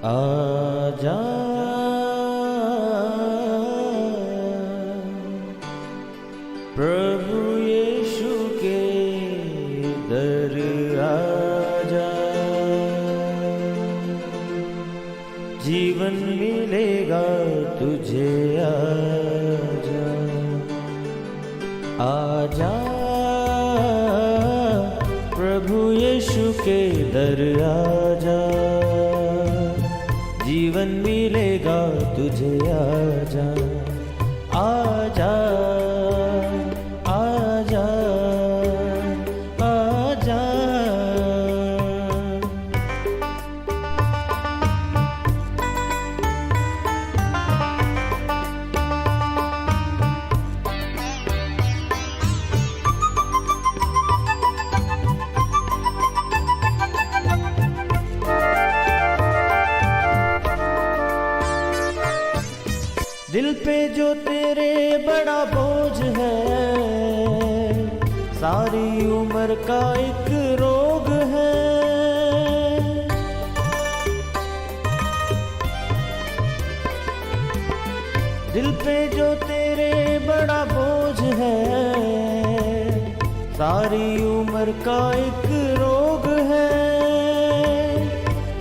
आजा प्रभु यीशु के दर आजा, जीवन मिलेगा तुझे। आजा आजा प्रभु यीशु के दर आजा, जीवन मिलेगा तुझे। आजा आजा आजा आजा। दिल पे जो तेरे बड़ा बोझ है, सारी उम्र का एक रोग है। दिल पे जो तेरे बड़ा बोझ है, सारी उम्र का एक रोग है।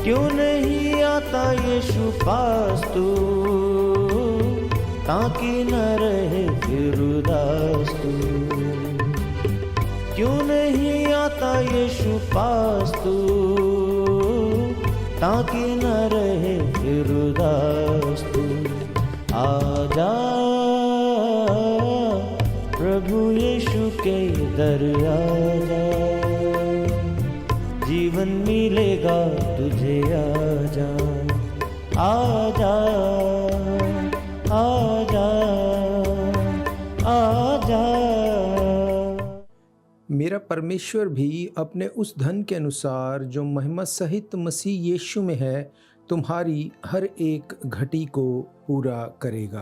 क्यों नहीं आता यीशु पास तू, ताकि न रहे फिर उदास तू। क्यों नहीं आता यीशु पास तू, ताकि न रहे फिर उदास तू। आजा प्रभु यीशु के दर आजा, जीवन मिलेगा तुझे। आजा आजा आजा आजा। मेरा परमेश्वर भी अपने उस धन के अनुसार जो महिमा सहित मसीह यीशु में है, तुम्हारी हर एक घटी को पूरा करेगा।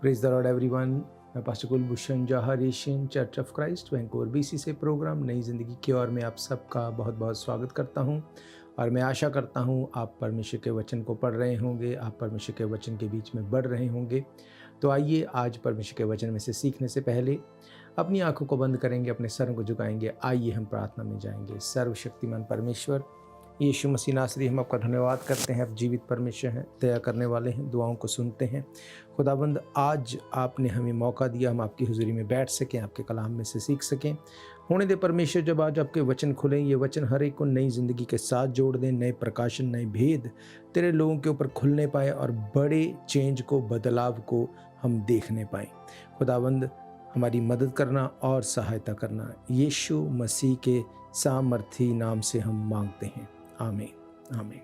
Praise the Lord everyone. मैं pastor Kulbhushan Johar, Asian church of Christ Vancouver BC से प्रोग्राम नई ज़िंदगी की ओर में आप सबका बहुत बहुत स्वागत करता हूं। और मैं आशा करता हूं आप परमेश्वर के वचन को पढ़ रहे होंगे, आप परमेश्वर के वचन के बीच में बढ़ रहे होंगे। तो आइए आज परमेश्वर के वचन में से सीखने से पहले अपनी आंखों को बंद करेंगे, अपने सरों को झुकाएंगे। आइए हम प्रार्थना में जाएंगे। सर्वशक्तिमान परमेश्वर यीशु मसीह नासरी, हम आपका धन्यवाद करते हैं। आप जीवित परमेश्वर हैं, दया करने वाले हैं, दुआओं को सुनते हैं। खुदाबंद, आज आपने हमें मौका दिया हम आपकी हुजूरी में बैठ सकें, आपके कलाम में से सीख सकें। होने दे परमेश्वर, जब आज आपके वचन खुलें, ये वचन हर एक को नई ज़िंदगी के साथ जोड़ दें, नए प्रकाशन, नए भेद तेरे लोगों के ऊपर खुलने पाए और बड़े चेंज को, बदलाव को हम देखने पाएँ। खुदाबंद, हमारी मदद करना और सहायता करना, यीशु मसीह के सामर्थी नाम से हम मांगते हैं। आमीन आमीन।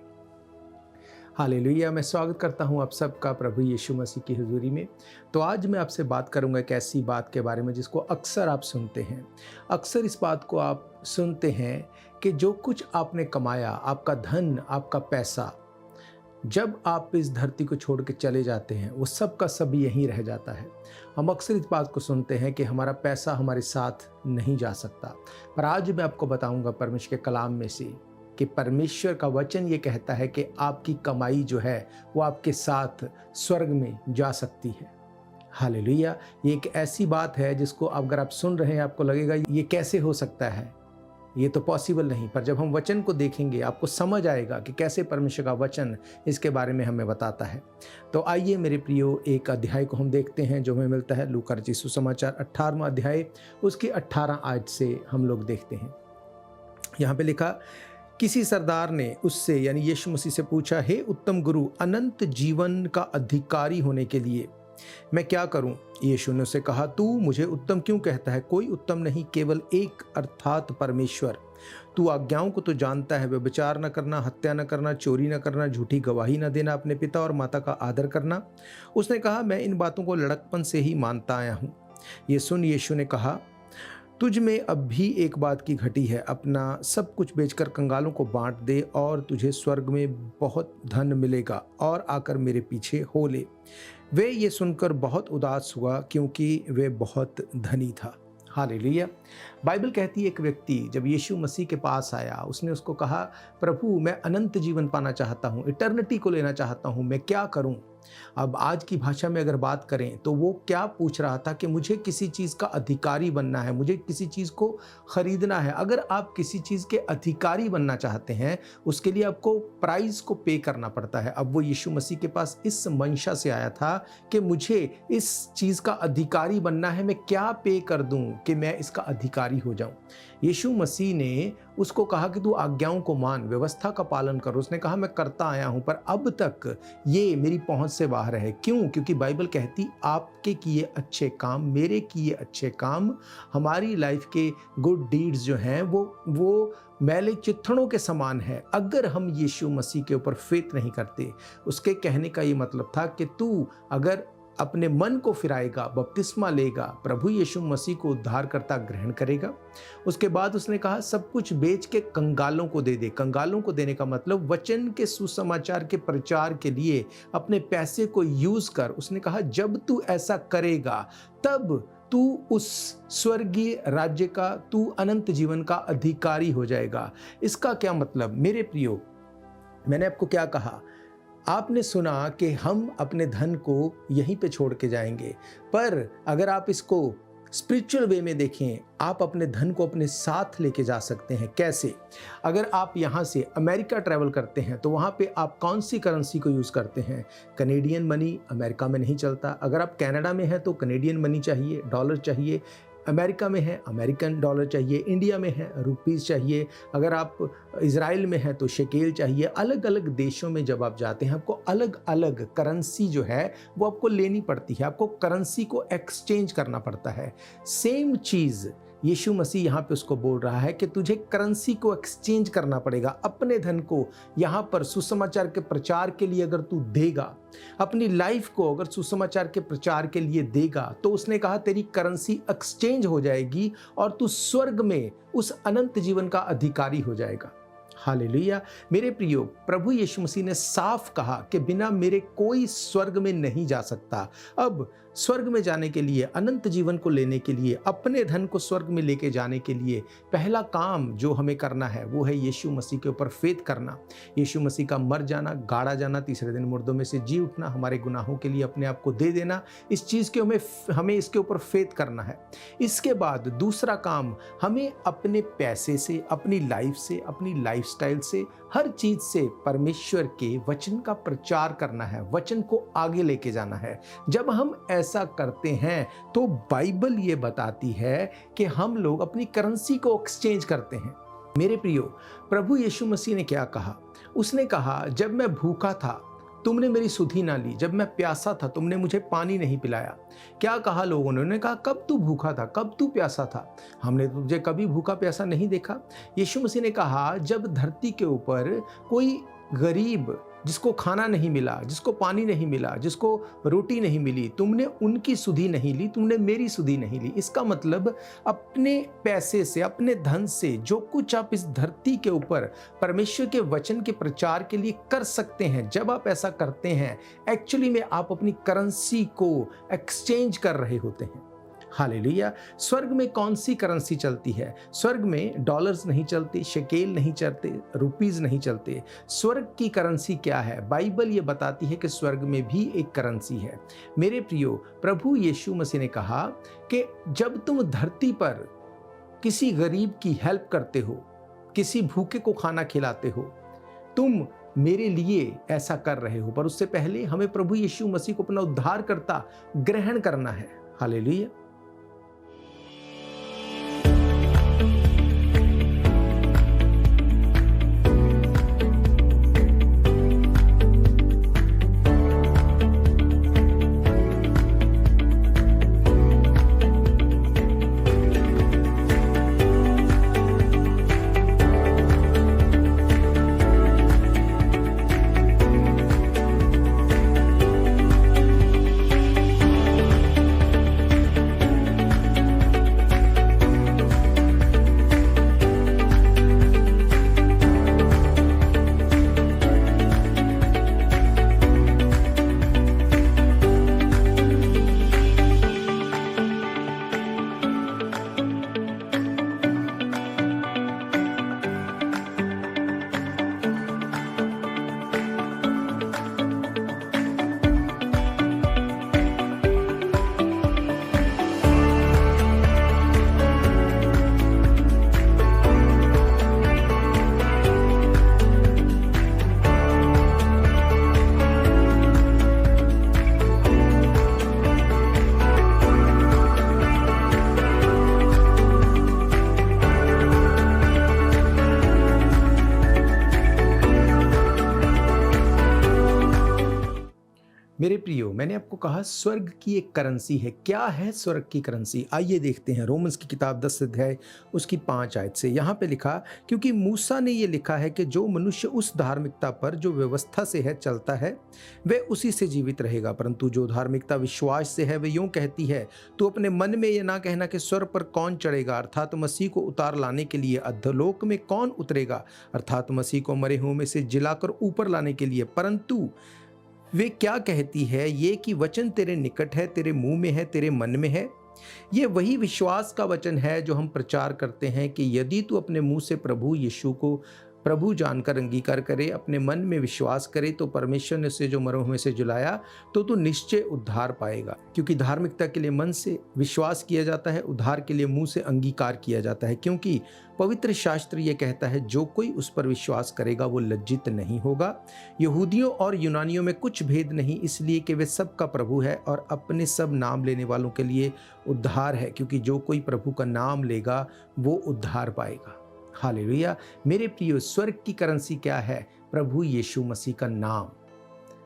हालेलुया। मैं स्वागत करता हूं आप सबका प्रभु यीशु मसीह की हुजूरी में। तो आज मैं आपसे बात करूंगा एक ऐसी बात के बारे में जिसको अक्सर आप सुनते हैं। अक्सर इस बात को आप सुनते हैं कि जो कुछ आपने कमाया, आपका धन, आपका पैसा, जब आप इस धरती को छोड़ के चले जाते हैं, वो सब का सब यहीं रह जाता है। हम अक्सर इस बात को सुनते हैं कि हमारा पैसा हमारे साथ नहीं जा सकता। पर आज मैं आपको बताऊंगा परमेश्वर के कलाम में से कि परमेश्वर का वचन ये कहता है कि आपकी कमाई जो है वो आपके साथ स्वर्ग में जा सकती है। हालेलुया। ये एक ऐसी बात है जिसको अगर आप सुन रहे हैं आपको लगेगा ये कैसे हो सकता है, ये तो पॉसिबल नहीं। पर जब हम वचन को देखेंगे आपको समझ आएगा कि कैसे परमेश्वर का वचन इसके बारे में हमें बताता है। तो आइए मेरे प्रियो, एक अध्याय को हम देखते हैं जो हमें मिलता है लूका रचित सुसमाचार 18वां अध्याय, उसकी 18 आयत से हम लोग देखते हैं। यहाँ पे लिखा, किसी सरदार ने उससे यानी यीशु मसीह से पूछा, हे उत्तम गुरु, अनंत जीवन का अधिकारी होने के लिए मैं क्या करूं? यीशु ने उसे कहा, तू मुझे उत्तम क्यों कहता है? कोई उत्तम नहीं, केवल एक, अर्थात परमेश्वर। तू आज्ञाओं को तो जानता है, व्यभिचार न करना, हत्या न करना, चोरी न करना, झूठी गवाही न देना, अपने पिता और माता का आदर करना। उसने कहा, मैं इन बातों को लड़कपन से ही मानता आया हूँ। ये सुन यीशु ने कहा, तुझ में अब भी एक बात की घटी है। अपना सब कुछ बेचकर कंगालों को बांट दे और तुझे स्वर्ग में बहुत धन मिलेगा, और आकर मेरे पीछे हो ले। वे ये सुनकर बहुत उदास हुआ क्योंकि वे बहुत धनी था। हालेलुया। बाइबल कहती है एक व्यक्ति जब यीशु मसीह के पास आया, उसने उसको कहा, प्रभु मैं अनंत जीवन पाना चाहता हूँ, इटर्निटी को लेना चाहता हूँ, मैं क्या करूँ? अब आज की भाषा में अगर बात करें तो वो क्या पूछ रहा था कि मुझे किसी चीज़ का अधिकारी बनना है, मुझे किसी चीज़ को खरीदना है। अगर आप किसी चीज़ के अधिकारी बनना चाहते हैं, उसके लिए आपको प्राइस को पे करना पड़ता है। अब वो यीशु मसीह के पास इस मंशा से आया था कि मुझे इस चीज़ का अधिकारी बनना है, मैं क्या पे कर दूं कि मैं इसका अधिकारी हो जाऊं। यीशु मसीह ने उसको कहा कि तू आज्ञाओं को मान, व्यवस्था का पालन कर। उसने कहा मैं करता आया हूं, पर अब तक ये मेरी पहुंच से बाहर है। क्यों? क्योंकि बाइबल कहती आपके किए अच्छे काम, मेरे किए अच्छे काम, हमारी लाइफ के गुड डीड्स जो हैं वो मैले चित्थड़ों के समान है। अगर हम यीशु मसीह के ऊपर फेथ नहीं करते, उसके कहने का ये मतलब था कि तू अगर अपने मन को फिराएगा, बपतिस्मा लेगा, प्रभु यीशु मसीह को उद्धारकर्ता ग्रहण करेगा, उसके बाद उसने कहा सब कुछ बेच के कंगालों को दे दे। कंगालों को देने का मतलब वचन के सुसमाचार के प्रचार के लिए अपने पैसे को यूज कर। उसने कहा जब तू ऐसा करेगा तब तू उस स्वर्गीय राज्य का, तू अनंत जीवन का अधिकारी हो जाएगा। इसका क्या मतलब? मेरे प्रियो, मैंने आपको क्या कहा? आपने सुना कि हम अपने धन को यहीं पे छोड़ के जाएंगे, पर अगर आप इसको स्पिरिचुअल वे में देखें, आप अपने धन को अपने साथ लेके जा सकते हैं। कैसे? अगर आप यहाँ से अमेरिका ट्रैवल करते हैं तो वहाँ पे आप कौन सी करेंसी को यूज़ करते हैं? कनेडियन मनी अमेरिका में नहीं चलता। अगर आप कनाडा में हैं तो कनेडियन मनी चाहिए, डॉलर चाहिए। अमेरिका में है अमेरिकन डॉलर चाहिए, इंडिया में है रुपीज़ चाहिए, अगर आप इज़राइल में हैं तो शेकेल चाहिए। अलग अलग देशों में जब आप जाते हैं आपको अलग अलग करेंसी जो है वो आपको लेनी पड़ती है, आपको करेंसी को एक्सचेंज करना पड़ता है। सेम चीज़ यीशु मसीह यहाँ पे उसको बोल रहा है कि तुझे करेंसी को एक्सचेंज करना पड़ेगा। अपने धन को यहाँ पर सुसमाचार के प्रचार के लिए अगर तू देगा, अपनी लाइफ को अगर सुसमाचार के प्रचार के लिए देगा, तो उसने कहा तेरी करेंसी एक्सचेंज हो जाएगी और तू स्वर्ग में उस अनंत जीवन का अधिकारी हो जाएगा। हालेलुया। मेरे प्रियो, प्रभु यीशु मसीह ने साफ कहा कि बिना मेरे कोई स्वर्ग में नहीं जा सकता। अब स्वर्ग में जाने के लिए, अनंत जीवन को लेने के लिए, अपने धन को स्वर्ग में लेके जाने के लिए पहला काम जो हमें करना है वो है यीशु मसीह के ऊपर फेथ करना। यीशु मसीह का मर जाना, गाड़ा जाना, तीसरे दिन मुर्दों में से जी उठना, हमारे गुनाहों के लिए अपने आप को दे देना, इस चीज़ के हमें इसके ऊपर फेथ करना है। इसके बाद दूसरा काम, हमें अपने पैसे से, अपनी लाइफ से, अपनी लाइफस्टाइल से, हर चीज से परमेश्वर के वचन का प्रचार करना है, वचन को आगे लेके जाना है। जब हम ऐसा करते हैं तो बाइबल ये बताती है कि हम लोग अपनी करेंसी को एक्सचेंज करते हैं। मेरे प्रियो, प्रभु यीशु मसीह ने क्या कहा? उसने कहा जब मैं भूखा था तुमने मेरी सुधि ना ली, जब मैं प्यासा था तुमने मुझे पानी नहीं पिलाया। क्या कहा लोगों ने? उन्होंने कहा कब तू भूखा था, कब तू प्यासा था, हमने तुझे कभी भूखा प्यासा नहीं देखा। यीशु मसीह ने कहा जब धरती के ऊपर कोई गरीब जिसको खाना नहीं मिला, जिसको पानी नहीं मिला, जिसको रोटी नहीं मिली, तुमने उनकी सुधि नहीं ली, तुमने मेरी सुधि नहीं ली। इसका मतलब अपने पैसे से, अपने धन से जो कुछ आप इस धरती के ऊपर परमेश्वर के वचन के प्रचार के लिए कर सकते हैं, जब आप ऐसा करते हैं एक्चुअली में आप अपनी करेंसी को एक्सचेंज कर रहे होते हैं। हालेलुया। स्वर्ग में कौन सी करेंसी चलती है? स्वर्ग में डॉलर्स नहीं चलते, शेकेल नहीं चलते, रुपीस नहीं चलते। स्वर्ग की करेंसी क्या है? बाइबल ये बताती है कि स्वर्ग में भी एक करेंसी है। मेरे प्रियो, प्रभु यीशु मसीह ने कहा कि जब तुम धरती पर किसी गरीब की हेल्प करते हो, किसी भूखे को खाना खिलाते हो, तुम मेरे लिए ऐसा कर रहे हो, पर उससे पहले हमें प्रभु यीशु मसीह को अपना उद्धारकर्ता ग्रहण करना है। हालेलुया। मेरे प्रियो, मैंने आपको कहा स्वर्ग की एक करेंसी है। क्या है स्वर्ग की करेंसी? आइए देखते हैं। रोमन्स की किताब 10 अध्याय उसकी 5 आयत से यहाँ पे लिखा, क्योंकि मूसा ने ये लिखा है कि जो मनुष्य उस धार्मिकता पर जो व्यवस्था से है चलता है वह उसी से जीवित रहेगा, परंतु जो धार्मिकता विश्वास से है वह यूं कहती है, तो अपने मन में यह ना कहना कि स्वर्ग पर कौन चढ़ेगा, अर्थात मसीह को उतार लाने के लिए, अधोलोक में कौन उतरेगा, अर्थात मसीह को मरे हुओं में से जिलाकर ऊपर लाने के लिए, परंतु वे क्या कहती है ये कि वचन तेरे निकट है, तेरे मुंह में है, तेरे मन में है। ये वही विश्वास का वचन है जो हम प्रचार करते हैं कि यदि तू अपने मुंह से प्रभु यीशु को प्रभु जानकर अंगीकार करे, अपने मन में विश्वास करे, तो परमेश्वर ने उसे जो मरों में से जुलाया, तो तू निश्चय उद्धार पाएगा। क्योंकि धार्मिकता के लिए मन से विश्वास किया जाता है, उद्धार के लिए मुंह से अंगीकार किया जाता है। क्योंकि पवित्र शास्त्र ये कहता है, जो कोई उस पर विश्वास करेगा वो लज्जित नहीं होगा। यहूदियों और यूनानियों में कुछ भेद नहीं, इसलिए कि वे सब का प्रभु है और अपने सब नाम लेने वालों के लिए उद्धार है, क्योंकि जो कोई प्रभु का नाम लेगा वो उद्धार पाएगा। हालेलुया। मेरे प्रियो, स्वर्ग की करेंसी क्या है? प्रभु यीशु मसीह का नाम।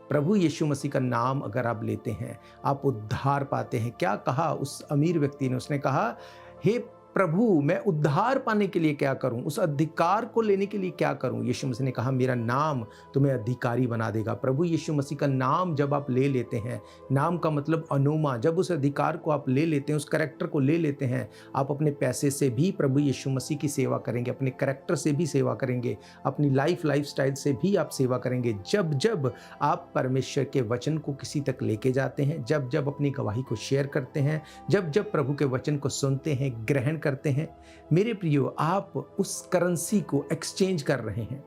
प्रभु यीशु मसीह का नाम अगर आप लेते हैं, आप उद्धार पाते हैं। क्या कहा उस अमीर व्यक्ति ने? उसने कहा, हे प्रभु, मैं उद्धार पाने के लिए क्या करूं? उस अधिकार को लेने के लिए क्या करूं? यीशु मसीह ने कहा, मेरा नाम तुम्हें अधिकारी बना देगा। प्रभु यीशु मसीह का नाम जब आप ले लेते हैं, नाम का मतलब अनोमा, जब उस अधिकार को आप ले लेते हैं, उस करैक्टर को ले लेते हैं, आप अपने पैसे से भी प्रभु यीशु मसीह की सेवा करेंगे, अपने करैक्टर से भी सेवा करेंगे, अपनी लाइफस्टाइल से भी आप सेवा करेंगे। जब जब आप परमेश्वर के वचन को किसी तक लेके जाते हैं, जब जब अपनी गवाही को शेयर करते हैं, जब जब प्रभु के वचन को सुनते हैं, ग्रहण करते हैं, मेरे प्रियो, आप उस करेंसी को एक्सचेंज कर रहे हैं।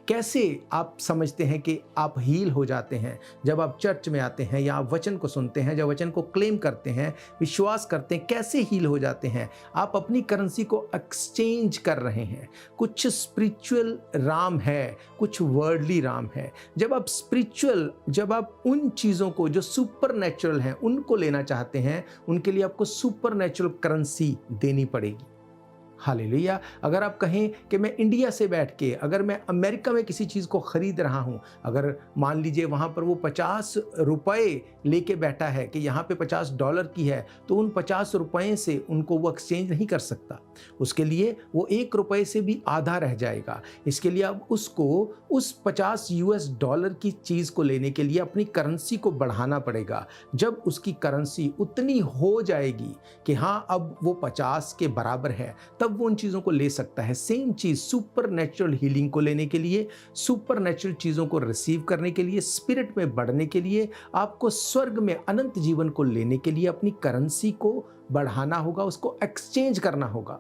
कैसे आप समझते हैं कि आप हील हो जाते हैं? जब आप चर्च में आते हैं या आप वचन को सुनते हैं, जब वचन को क्लेम करते हैं, विश्वास करते हैं, कैसे हील हो जाते हैं? आप अपनी करेंसी को एक्सचेंज कर रहे हैं। कुछ स्पिरिचुअल राम है, कुछ वर्ल्डली राम है। जब आप उन चीज़ों को जो सुपर नेचुरल हैं उनको लेना चाहते हैं, उनके लिए आपको सुपर नेचुरल करेंसी देनी पड़ेगी। हालेलुया। अगर आप कहें कि मैं इंडिया से बैठ के, अगर मैं अमेरिका में किसी चीज़ को ख़रीद रहा हूं, अगर मान लीजिए वहाँ पर वो 50 रुपये लेके बैठा है कि यहाँ पे $50 की है, तो उन 50 रुपये से उनको वो एक्सचेंज नहीं कर सकता। उसके लिए वो $1 से भी आधा रह जाएगा। इसके लिए अब उसको उस $50 की चीज़ को लेने के लिए अपनी करेंसी को बढ़ाना पड़ेगा। जब उसकी करेंसी उतनी हो जाएगी कि हाँ अब वो 50 के बराबर है, तब वो उन चीज़ों को ले सकता है। सेम चीज़ सुपर नेचुरल हीलिंग को लेने के लिए, सुपर नेचुरल चीज़ों को रिसीव करने के लिए, स्पिरिट में बढ़ने के लिए, आपको स्वर्ग में अनंत जीवन को लेने के लिए अपनी करेंसी को बढ़ाना होगा, उसको एक्सचेंज करना होगा।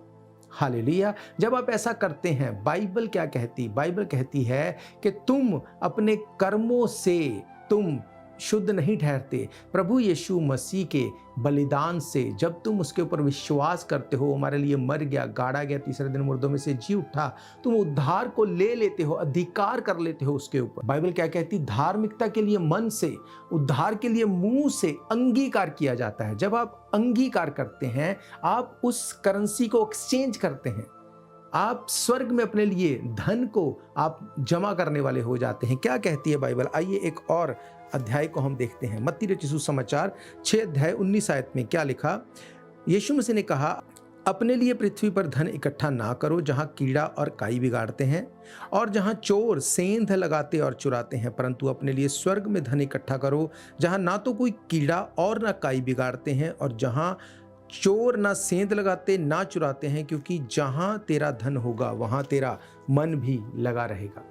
हालेलुया। जब आप ऐसा करते हैं, बाइबल क्या कहती? बाइबल कहती है कि तुम अपने कर्मों से तुम शुद्ध नहीं ठहरते। प्रभु यीशु मसीह के बलिदान से जब तुम उसके ऊपर विश्वास करते हो, हमारे लिए मर गया, गाड़ा गया, तीसरे दिन मुर्दों में से जी उठा, तुम उद्धार को ले लेते हो, अधिकार कर लेते हो उसके ऊपर। बाइबल क्या कहती? धार्मिकता के लिए मन से, उद्धार के लिए मुंह से अंगीकार किया जाता है। जब आप अंगीकार करते हैं, आप उस करेंसी को एक्सचेंज करते हैं। आप स्वर्ग में अपने लिए धन को आप जमा करने वाले हो जाते हैं। क्या कहती है बाइबल? आइए एक और अध्याय को हम देखते हैं। मत्ती रचित सुसमाचार 6 अध्याय 19 आयत में क्या लिखा? यीशु मसीह ने कहा, अपने लिए पृथ्वी पर धन इकट्ठा ना करो, जहाँ कीड़ा और काई बिगाड़ते हैं और जहाँ चोर सेंध लगाते और चुराते हैं, परंतु अपने लिए स्वर्ग में धन इकट्ठा करो, जहाँ ना तो कोई कीड़ा और ना काई बिगाड़ते हैं और जहाँ चोर ना सेंध लगाते ना चुराते हैं, क्योंकि जहाँ तेरा धन होगा वहाँ तेरा मन भी लगा रहेगा।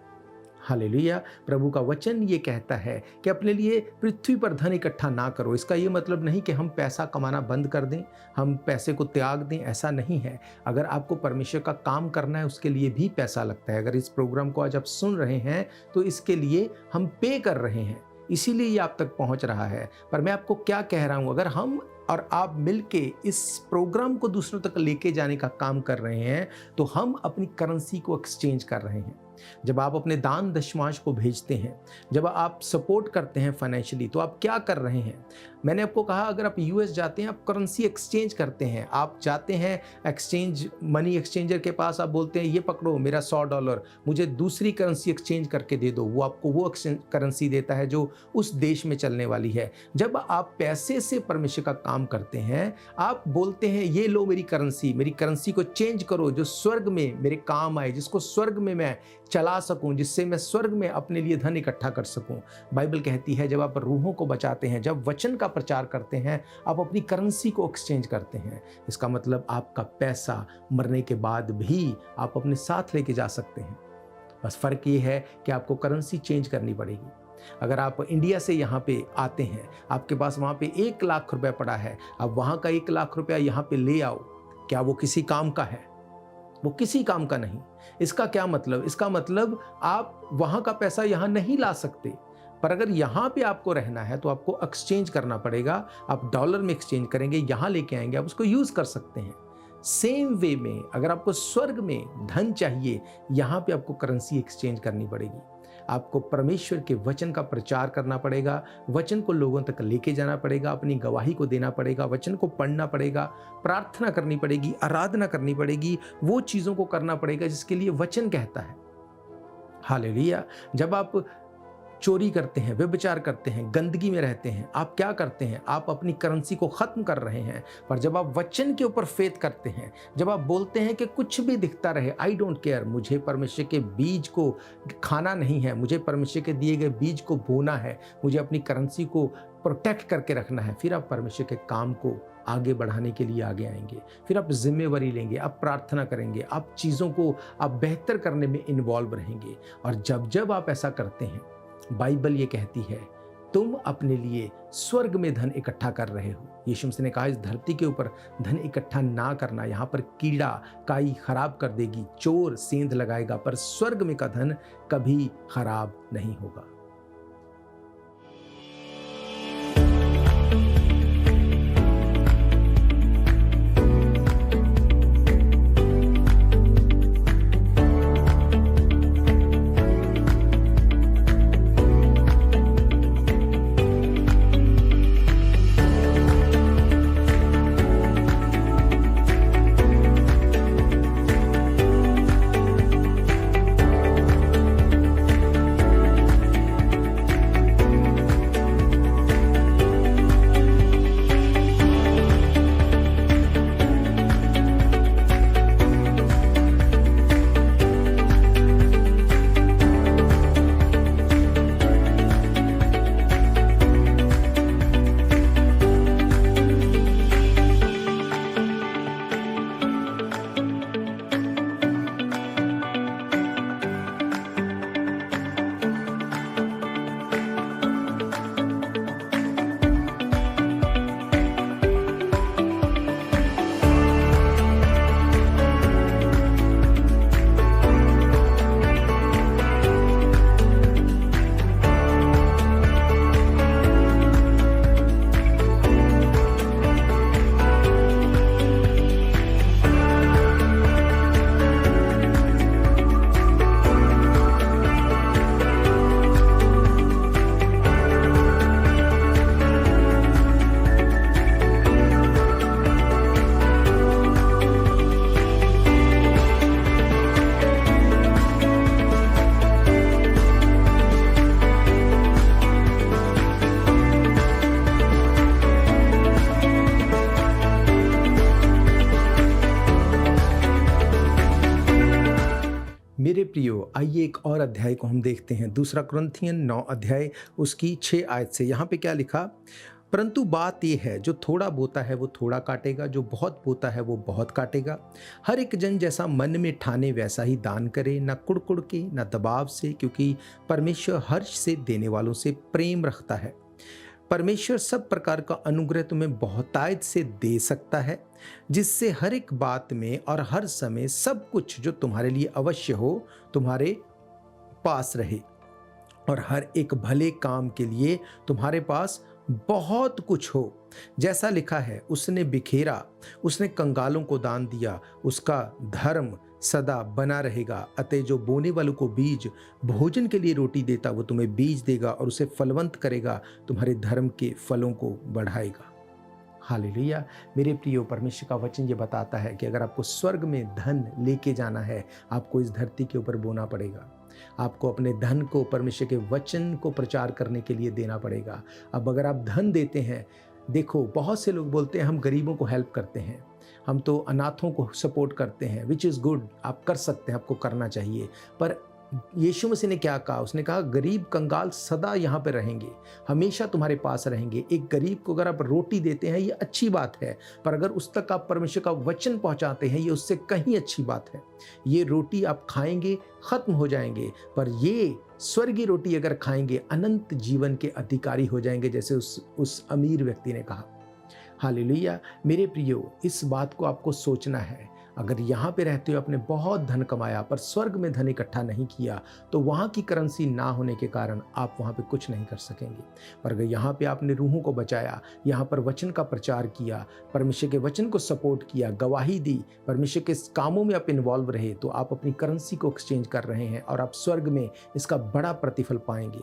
हालेलुया। प्रभु का वचन ये कहता है कि अपने लिए पृथ्वी पर धन इकट्ठा ना करो। इसका ये मतलब नहीं कि हम पैसा कमाना बंद कर दें, हम पैसे को त्याग दें, ऐसा नहीं है। अगर आपको परमेश्वर का काम करना है, उसके लिए भी पैसा लगता है। अगर इस प्रोग्राम को आज आप सुन रहे हैं तो इसके लिए हम पे कर रहे हैं, इसीलिए ये आप तक पहुंच रहा है। पर मैं आपको क्या कह रहा हूं, अगर हम और आप मिलके इस प्रोग्राम को दूसरों तक लेके जाने का काम कर रहे हैं, तो हम अपनी करेंसी को एक्सचेंज कर रहे हैं। जब आप अपने दान दशमांश को भेजते हैं, जब आप सपोर्ट करते हैं फाइनेंशियली, तो आप क्या कर रहे हैं? मैंने आपको कहा, अगर आप यूएस जाते हैं, आप करेंसी एक्सचेंज करते हैं, आप जाते हैं एक्सचेंज मनी एक्सचेंजर के पास, आप बोलते हैं ये पकड़ो मेरा $100, मुझे दूसरी करेंसी एक्सचेंज करके दे दो, वो आपको वो करेंसी देता है जो उस देश में चलने वाली है। जब आप पैसे से परमेश्वर का काम करते हैं, आप बोलते हैं ये लो मेरी करेंसी को चेंज करो जो स्वर्ग में मेरे काम आए, जिसको स्वर्ग में मैं चला सकूं, जिससे मैं स्वर्ग में अपने लिए धन इकट्ठा कर सकूं। बाइबल कहती है जब आप रूहों को बचाते हैं, जब वचन का प्रचार करते हैं, आप अपनी करेंसी को एक्सचेंज करते हैं। इसका मतलब आपका पैसा मरने के बाद भी आप अपने साथ लेके जा सकते हैं। बस फर्क ये है कि आपको करेंसी चेंज करनी पड़ेगी। अगर आप इंडिया से यहाँ पे आते हैं, आपके पास वहाँ पे 1 लाख रुपया पड़ा है, अब वहाँ का 1 लाख रुपया यहाँ पे ले आओ, क्या वो किसी काम का है? वो किसी काम का नहीं। इसका क्या मतलब? इसका मतलब आप वहाँ का पैसा यहाँ नहीं ला सकते, पर अगर यहाँ पे आपको रहना है तो आपको एक्सचेंज करना पड़ेगा। आप डॉलर में एक्सचेंज करेंगे, यहाँ लेके आएंगे, आप उसको यूज़ कर सकते हैं। सेम वे में अगर आपको स्वर्ग में धन चाहिए, यहाँ पे आपको करेंसी एक्सचेंज करनी पड़ेगी। आपको परमेश्वर के वचन का प्रचार करना पड़ेगा, वचन को लोगों तक लेके जाना पड़ेगा, अपनी गवाही को देना पड़ेगा, वचन को पढ़ना पड़ेगा, प्रार्थना करनी पड़ेगी, आराधना करनी पड़ेगी, वो चीज़ों को करना पड़ेगा जिसके लिए वचन कहता है। हालेलुया। जब आप चोरी करते हैं, व्यभिचार करते हैं, गंदगी में रहते हैं, आप क्या करते हैं? आप अपनी करेंसी को ख़त्म कर रहे हैं। पर जब आप वचन के ऊपर फेथ करते हैं, जब आप बोलते हैं कि कुछ भी दिखता रहे, आई डोंट केयर, मुझे परमेश्वर के बीज को खाना नहीं है, मुझे परमेश्वर के दिए गए बीज को बोना है, मुझे अपनी करेंसी को प्रोटेक्ट करके रखना है, फिर आप परमेश्वर के काम को आगे बढ़ाने के लिए आगे आएंगे। फिर आप जिम्मेवारी लेंगे, आप प्रार्थना करेंगे, आप चीज़ों को आप बेहतर करने में इन्वॉल्व रहेंगे। और जब जब आप ऐसा करते हैं, बाइबल ये कहती है तुम अपने लिए स्वर्ग में धन इकट्ठा कर रहे हो। यीशु मसीह ने कहा इस धरती के ऊपर धन इकट्ठा ना करना, यहाँ पर कीड़ा काई खराब कर देगी, चोर सेंध लगाएगा, पर स्वर्ग में का धन कभी खराब नहीं होगा। मेरे प्रियो, आइए एक और अध्याय को हम देखते हैं। 2 कुरिन्थियन 9 अध्याय उसकी 6 आयत से यहाँ पे क्या लिखा? परंतु बात यह है, जो थोड़ा बोता है वो थोड़ा काटेगा, जो बहुत बोता है वो बहुत काटेगा। हर एक जन जैसा मन में ठाने वैसा ही दान करे, न कुड़कुड़ के न दबाव से, क्योंकि परमेश्वर हर्ष से देने वालों से प्रेम रखता है। परमेश्वर सब प्रकार का अनुग्रह तुम्हें बहुतायत से दे सकता है, जिससे हर एक बात में और हर समय सब कुछ जो तुम्हारे लिए अवश्य हो तुम्हारे पास रहे, और हर एक भले काम के लिए तुम्हारे पास बहुत कुछ हो। जैसा लिखा है, उसने बिखेरा, उसने कंगालों को दान दिया, उसका धर्म सदा बना रहेगा। अतः जो बोने वालों को बीज भोजन के लिए रोटी देता, वो तुम्हें बीज देगा और उसे फलवंत करेगा, तुम्हारे धर्म के फलों को बढ़ाएगा। हालेलुया। मेरे प्रियो, परमेश्वर का वचन ये बताता है कि अगर आपको स्वर्ग में धन लेके जाना है, आपको इस धरती के ऊपर बोना पड़ेगा। आपको अपने धन को परमेश्वर के वचन को प्रचार करने के लिए देना पड़ेगा। अब अगर आप धन देते हैं, देखो बहुत से लोग बोलते हैं हम गरीबों को हेल्प करते हैं, हम तो अनाथों को सपोर्ट करते हैं, विच इज़ गुड, आप कर सकते हैं, आपको करना चाहिए। पर यीशु मसीह ने क्या कहा? उसने कहा गरीब कंगाल सदा यहाँ पे रहेंगे, हमेशा तुम्हारे पास रहेंगे। एक गरीब को अगर आप रोटी देते हैं, ये अच्छी बात है, पर अगर उस तक आप परमेश्वर का वचन पहुँचाते हैं, ये उससे कहीं अच्छी बात है। ये रोटी आप खाएंगे, ख़त्म हो जाएंगे, पर ये स्वर्गीय रोटी अगर खाएंगे, अनंत जीवन के अधिकारी हो जाएंगे, जैसे उस अमीर व्यक्ति ने कहा। हालेलुया। मेरे प्रियो, इस बात को आपको सोचना है। अगर यहाँ पे रहते हो, आपने बहुत धन कमाया पर स्वर्ग में धन इकट्ठा नहीं किया, तो वहाँ की करेंसी ना होने के कारण आप वहाँ पे कुछ नहीं कर सकेंगे। पर अगर यहाँ पे आपने रूहों को बचाया, यहाँ पर वचन का प्रचार किया, परमेश्वर के वचन को सपोर्ट किया, गवाही दी, परमेश्वर के कामों में आप इन्वॉल्व रहे, तो आप अपनी करेंसी को एक्सचेंज कर रहे हैं और आप स्वर्ग में इसका बड़ा प्रतिफल पाएंगे।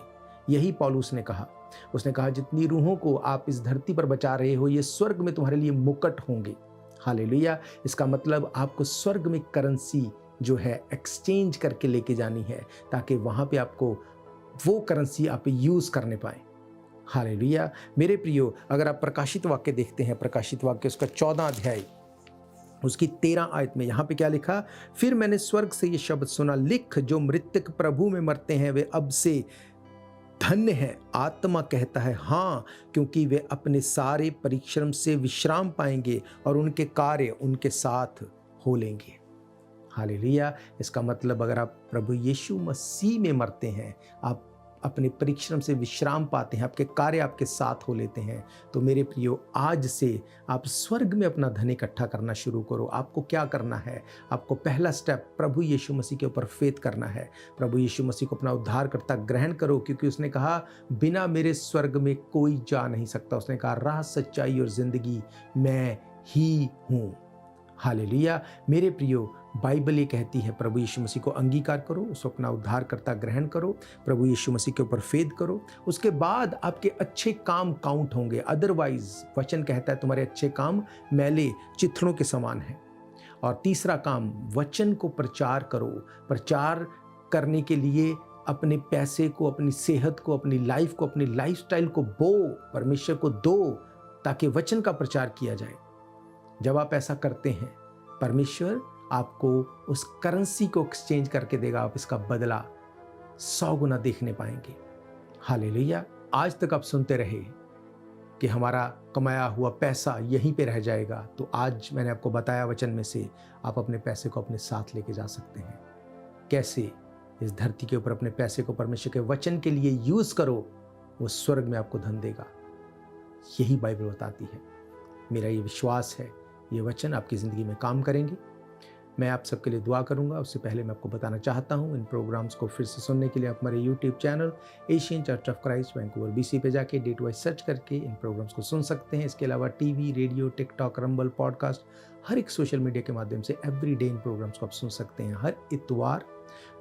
यही पौलुस ने कहा। उसने कहा जितनी रूहों को आप इस धरती पर बचा रहे हो, ये स्वर्ग में तुम्हारे लिए मुकुट होंगे। हालेलुया। इसका मतलब आपको स्वर्ग में करेंसी जो है एक्सचेंज करके लेके जानी है, ताकि वहाँ पे आपको वो करेंसी आप यूज़ करने पाएं। हालेलुया। मेरे प्रियो, अगर आप प्रकाशित वाक्य देखते हैं, प्रकाशित वाक्य उसका 14 अध्याय उसकी 13 आयत में यहाँ पे क्या लिखा? फिर मैंने स्वर्ग से ये शब्द सुना, लिख जो मृतक प्रभु में मरते हैं वे अब से धन्य है। आत्मा कहता है हाँ, क्योंकि वे अपने सारे परिश्रम से विश्राम पाएंगे और उनके कार्य उनके साथ हो लेंगे। हालेलुया। इसका मतलब अगर आप प्रभु यीशु मसीह में मरते हैं, आप अपने परिश्रम से विश्राम पाते हैं, आपके कार्य आपके साथ हो लेते हैं, तो मेरे प्रियो आज से आप स्वर्ग में अपना धन इकट्ठा करना शुरू करो। आपको क्या करना है? आपको पहला स्टेप प्रभु यीशु मसीह के ऊपर फेथ करना है। प्रभु यीशु मसीह को अपना उद्धारकर्ता ग्रहण करो, क्योंकि उसने कहा बिना मेरे स्वर्ग में कोई जा नहीं सकता। उसने कहा राह, सच्चाई और जिंदगी मैं ही हूँ। हालेलुया। मेरे प्रियो, बाइबल ये कहती है प्रभु यीशु मसीह को अंगीकार करो, उसको अपना उद्धारकर्ता ग्रहण करो, प्रभु यीशु मसीह के ऊपर फेथ करो, उसके बाद आपके अच्छे काम काउंट होंगे। अदरवाइज वचन कहता है तुम्हारे अच्छे काम मैले चिथड़ों के समान हैं। और तीसरा काम, वचन को प्रचार करो। प्रचार करने के लिए अपने पैसे को, अपनी सेहत को, अपनी लाइफ को, अपनी लाइफस्टाइल को परमेश्वर को दो, ताकि वचन का प्रचार किया जाए। जब आप ऐसा करते हैं, परमेश्वर आपको उस करेंसी को एक्सचेंज करके देगा, आप इसका बदला 100 गुना देखने पाएंगे। हालेलुया। आज तक आप सुनते रहे कि हमारा कमाया हुआ पैसा यहीं पे रह जाएगा, तो आज मैंने आपको बताया वचन में से आप अपने पैसे को अपने साथ लेके जा सकते हैं। कैसे? इस धरती के ऊपर अपने पैसे को परमेश्वर के वचन के लिए यूज करो, वो स्वर्ग में आपको धन देगा। यही बाइबल बताती है। मेरा ये विश्वास है ये वचन आपकी ज़िंदगी में काम करेंगे। मैं आप सबके लिए दुआ करूंगा। उससे पहले मैं आपको बताना चाहता हूं, इन प्रोग्राम्स को फिर से सुनने के लिए आप हमारे YouTube channel Asian church of Christ Vancouver BC पे जाके डेट वाइज सर्च करके इन प्रोग्राम्स को सुन सकते हैं। इसके अलावा TV, radio, TikTok, Rumble, podcast, हर एक सोशल मीडिया के माध्यम से एवरी डे इन प्रोग्राम्स को आप सुन सकते हैं। हर इतवार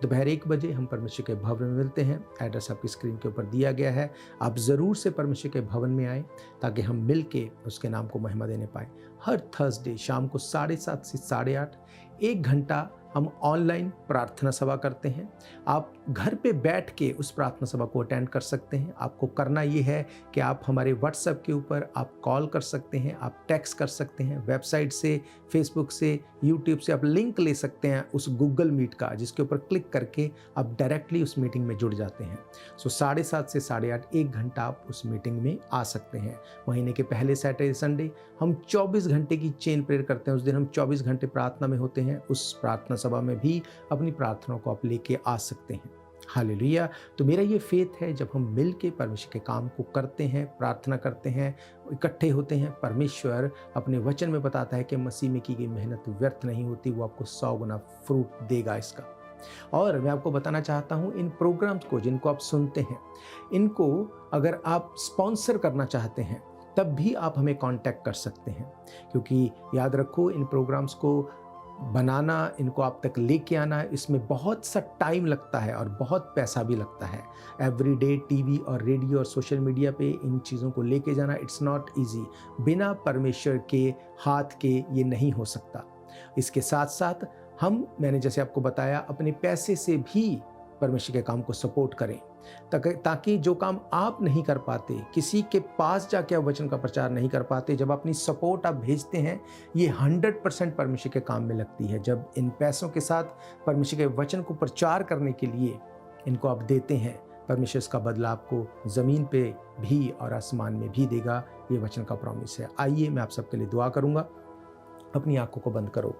दोपहर 1 बजे हम परमेश्वर के भवन में मिलते हैं। एड्रेस आपकी स्क्रीन के ऊपर दिया गया है। आप ज़रूर से परमेश्वर के भवन में आएँ, ताकि हम मिल के उसके नाम को महिमा देने पाएँ। हर थर्सडे शाम को 7:30 से 8:30 1 घंटा हम ऑनलाइन प्रार्थना सभा करते हैं। आप घर पे बैठ के उस प्रार्थना सभा को अटेंड कर सकते हैं। आपको करना ये है कि आप हमारे व्हाट्सएप के ऊपर आप कॉल कर सकते हैं, आप टेक्स्ट कर सकते हैं, वेबसाइट से, फेसबुक से, यूट्यूब से आप लिंक ले सकते हैं उस गूगल मीट का, जिसके ऊपर क्लिक करके आप डायरेक्टली उस मीटिंग में जुड़ जाते हैं। 7:30 से 8:30 1 घंटा आप उस मीटिंग में आ सकते हैं। महीने के पहले सैटरडे संडे हम 24 घंटे की चेन प्रेयर करते हैं। उस दिन हम 24 घंटे प्रार्थना में होते हैं। उस प्रार्थना सभा में भी अपनी प्रार्थनाओं को आप लेके आ सकते हैं। हालेलुया। तो मेरा ये फेथ है, जब हम मिल के परमेश्वर के काम को करते हैं, प्रार्थना करते हैं, इकट्ठे होते हैं, परमेश्वर अपने वचन में बताता है कि मसीह में की गई मेहनत व्यर्थ नहीं होती, वो आपको 100 गुना फ्रूट देगा इसका। और मैं आपको बताना चाहता हूँ, इन प्रोग्राम्स को जिनको आप सुनते हैं, इनको अगर आप स्पॉन्सर करना चाहते हैं तब भी आप हमें कांटेक्ट कर सकते हैं। क्योंकि याद रखो, इन प्रोग्राम्स को बनाना, इनको आप तक लेके आना, इसमें बहुत सा टाइम लगता है और बहुत पैसा भी लगता है। एवरीडे टीवी और रेडियो और सोशल मीडिया पे इन चीज़ों को लेके जाना इट्स नॉट इजी। बिना परमेश्वर के हाथ के ये नहीं हो सकता। इसके साथ साथ मैंने जैसे आपको बताया, अपने पैसे से भी परमेश्वर के काम को सपोर्ट करें, ताकि जो काम आप नहीं कर पाते, किसी के पास जाके आप वचन का प्रचार नहीं कर पाते, जब अपनी सपोर्ट आप भेजते हैं, ये 100% परमेश्वर के काम में लगती है। जब इन पैसों के साथ परमेश्वर के वचन को प्रचार करने के लिए इनको आप देते हैं, परमेश्वर इसका बदला आपको ज़मीन पे भी और आसमान में भी देगा। ये वचन का प्रॉमिस है। आइए मैं आप सबके लिए दुआ करूँगा। अपनी आंखों को बंद करो।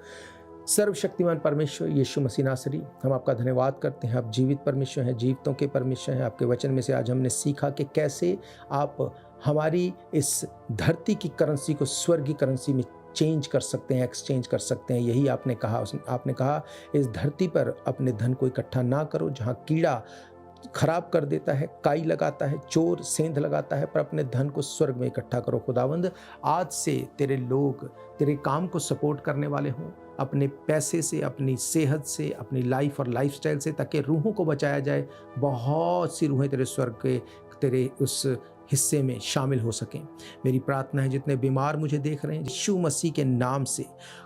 सर्वशक्तिमान परमेश्वर यीशु मसीह नासरी, हम आपका धन्यवाद करते हैं। आप जीवित परमेश्वर हैं, जीवितों के परमेश्वर हैं। आपके वचन में से आज हमने सीखा कि कैसे आप हमारी इस धरती की करेंसी को स्वर्ग की करेंसी में चेंज कर सकते हैं, एक्सचेंज कर सकते हैं। यही आपने कहा। आपने कहा इस धरती पर अपने धन को इकट्ठा ना करो जहाँ कीड़ा खराब कर देता है, काई लगाता है, चोर सेंध लगाता है, पर अपने धन को स्वर्ग में इकट्ठा करो। खुदावंद, आज से तेरे लोग तेरे काम को सपोर्ट करने वाले हों, अपने पैसे से, अपनी सेहत से, अपनी लाइफ और लाइफस्टाइल से, ताकि रूहों को बचाया जाए। बहुत सी रूहें तेरे स्वर्ग के तेरे उस हिस्से में शामिल हो सकें। मेरी प्रार्थना है जितने बीमार मुझे देख रहे हैं, यीशु मसीह के नाम से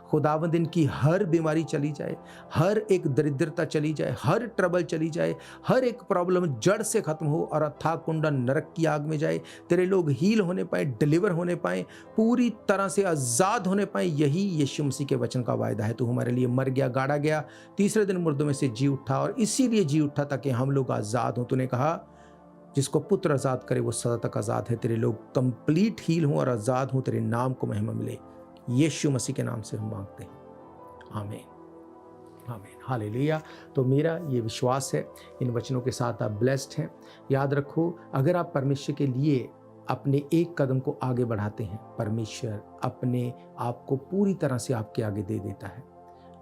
खुदावंद इनकी हर बीमारी चली जाए, हर एक दरिद्रता चली जाए, हर ट्रबल चली जाए, हर एक प्रॉब्लम जड़ से खत्म हो और अथाह कुंडा नरक की आग में जाए। तेरे लोग हील होने पाए, डिलीवर होने पाए, पूरी तरह से आज़ाद होने पाए। यही यीशु मसीह के वचन का वायदा है। तू हमारे लिए मर गया, गाड़ा गया, तीसरे दिन मुर्दों में से जी उठा, और इसीलिए जी उठा ताकि हम लोग आज़ाद हों। तूने कहा जिसको पुत्र आज़ाद करे वो सदा तक आज़ाद है। तेरे लोग कंप्लीट हील हों और आज़ाद हों, तेरे नाम को महिमा मिले। यीशु मसीह के नाम से हम मांगते हैं, आमीन, आमीन, हालेलुया। तो मेरा ये विश्वास है इन वचनों के साथ आप ब्लेस्ड हैं। याद रखो, अगर आप परमेश्वर के लिए अपने एक कदम को आगे बढ़ाते हैं, परमेश्वर अपने आप को पूरी तरह से आपके आगे दे देता है।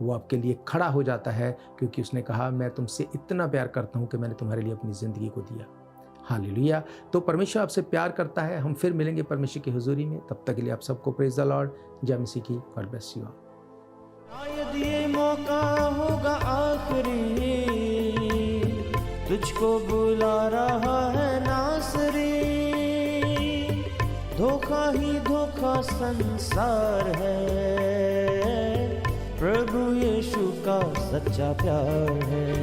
वो आपके लिए खड़ा हो जाता है, क्योंकि उसने कहा मैं तुमसे इतना प्यार करता हूँ कि मैंने तुम्हारे लिए अपनी ज़िंदगी को दिया। हालेलुया। तो परमेश्वर आपसे प्यार करता है। हम फिर मिलेंगे परमेश्वर की हुजूरी में। तब तक के लिए आप सबको प्रेज द लॉर्ड, जय मसीह की, गॉड ब्लेस यू। शायद ये मौका होगा आखिरी, तुझको बुला रहा है नासरी। धोखा ही धोखा संसार है, प्रभु यीशु का सच्चा प्यार है।